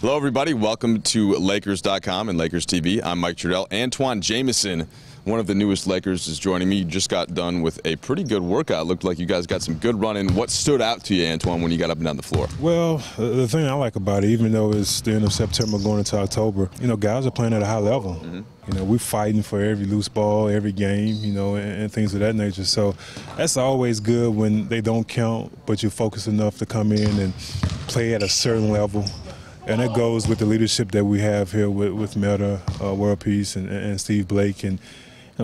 Hello, everybody. Welcome to Lakers.com and Lakers TV. I'm Mike Trudell. Antawn Jamison, one of the newest Lakers, is joining me. You just got done with a pretty good workout. Looked like you guys got some good running. What stood out to you, Antawn, when you got up and down the floor? Well, the thing I like about it, even though it's the end of September going into October, guys are playing at a high level. We're fighting for every loose ball, every game, and things of that nature. So that's always good when they don't count, but you're focused enough to come in and play at a certain level. And that goes with the leadership that we have here with Meta, World Peace, and Steve Blake, and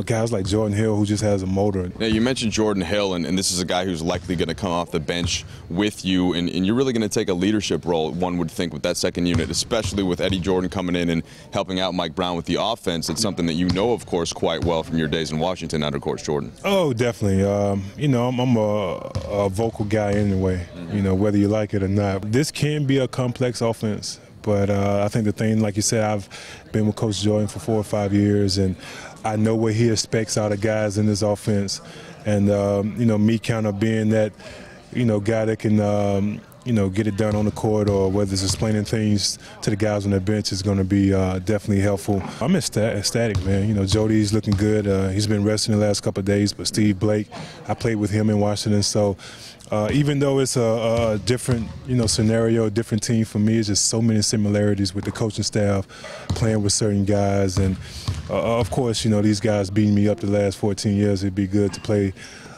guys like Jordan Hill, who just has a motor. Now, you mentioned Jordan Hill, and this is a guy who's likely going to come off the bench with you, and you're really going to take a leadership role, one would think, with that second unit, especially with Eddie Jordan coming in and helping out Mike Brown with the offense. It's something that you know, of course, quite well from your days in Washington under Coach Jordan. Oh, definitely. I'm a vocal guy anyway, whether you like it or not. This can be a complex offense, but I think the thing, like you said, I've been with Coach Jordan for 4 or 5 years, and I know what he expects out of guys in this offense. And, me kind of being that, guy that can, get it done on the court, or whether it's explaining things to the guys on the bench, is going to be definitely helpful. I'm ecstatic, man. Jody's looking good. He's been resting the last couple of days, but Steve Blake, I played with him in Washington. So even though it's a different, scenario, a different team for me, it's just so many similarities with the coaching staff, playing with certain guys. And, of course, these guys beating me up the last 14 years. It'd be good to play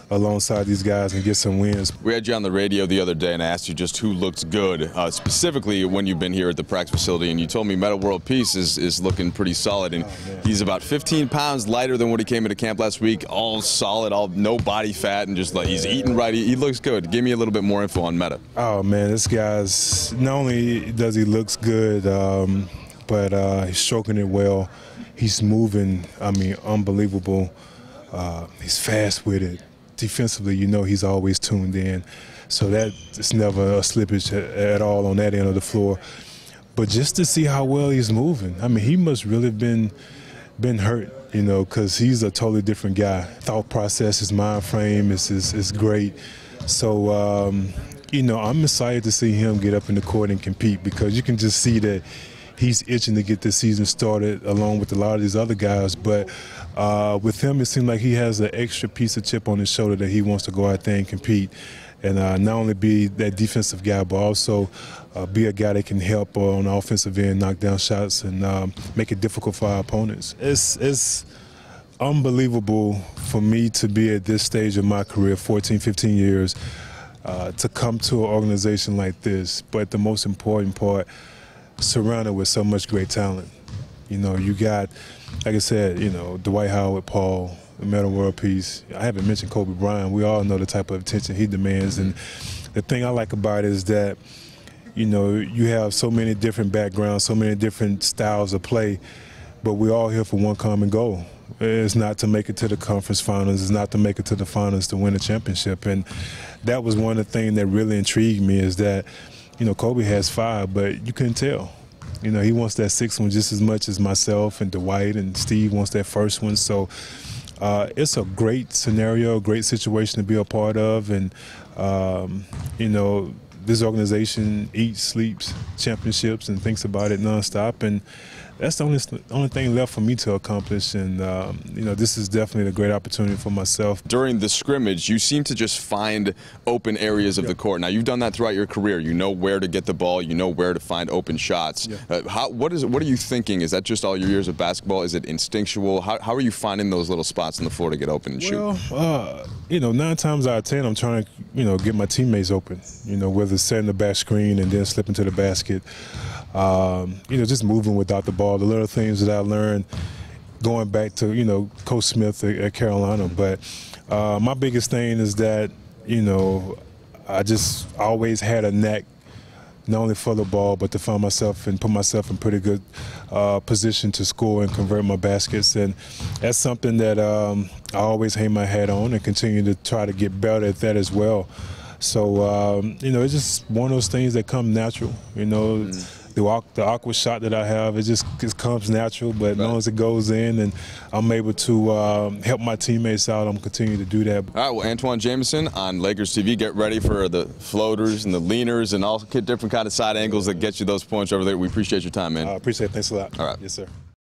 alongside these guys and get some wins. We had you on the radio the other day, and I asked you just who looks good, specifically when you've been here at the practice facility, and you told me Meta World Peace is looking pretty solid, and he's about 15 pounds lighter than when he came into camp last week, all solid, no body fat, and just like he's eating right. He looks good. Give me a little bit more info on Meta. Oh, man, this guy's, not only does he looks good, but he's stroking it well. He's moving, unbelievable. He's fast with it. Defensively, he's always tuned in, so that it's never a slippage at all on that end of the floor. But just to see how well he's moving, he must really have been hurt, because he's a totally different guy. Thought process, his mind frame is great. So, I'm excited to see him get up in the court and compete, because you can just see that he's itching to get this season started along with a lot of these other guys. But with him, it seems like he has an extra piece of chip on his shoulder that he wants to go out there and compete. And not only be that defensive guy, but also be a guy that can help on the offensive end, knock down shots, and make it difficult for our opponents. It's unbelievable for me to be at this stage of my career, 14, 15 years, to come to an organization like this. But the most important part, surrounded with so much great talent. You got, like I said, Dwight Howard, Paul, the Meta World Peace. I haven't mentioned Kobe Bryant. We all know the type of attention he demands. And the thing I like about it is that, you have so many different backgrounds, so many different styles of play, but we're all here for one common goal. It's not to make it to the conference finals. It's not to make it to the finals to win a championship. And that was one of the things that really intrigued me, is that, Kobe has 5, but you couldn't tell. He wants that 6th one just as much as myself and Dwight, and Steve wants that 1st one. So it's a great scenario, a great situation to be a part of. And, this organization eats, sleeps championships and thinks about it nonstop. And that's the only thing left for me to accomplish. And, this is definitely a great opportunity for myself. During the scrimmage, you seem to just find open areas of the court. Now, you've done that throughout your career. You know where to get the ball. You know where to find open shots. What are you thinking? Is that just all your years of basketball? Is it instinctual? How are you finding those little spots on the floor to get open and shoot? Well, 9 times out of 10, I'm trying to, get my teammates open, whether it's setting the back screen and then slipping to the basket. Just moving without the ball, the little things that I learned going back to, Coach Smith at Carolina. But my biggest thing is that, I just always had a knack not only for the ball, but to find myself and put myself in pretty good position to score and convert my baskets. And that's something that I always hang my hat on and continue to try to get better at that as well. So, it's just one of those things that come natural, the awkward shot that I have, it just comes natural. But as long as it goes in and I'm able to help my teammates out, I'm continuing to do that. All right, well, Antawn Jamison on Lakers TV. Get ready for the floaters and the leaners and all different kind of side angles that get you those points over there. We appreciate your time, man. I appreciate it. Thanks a lot. All right. Yes, sir.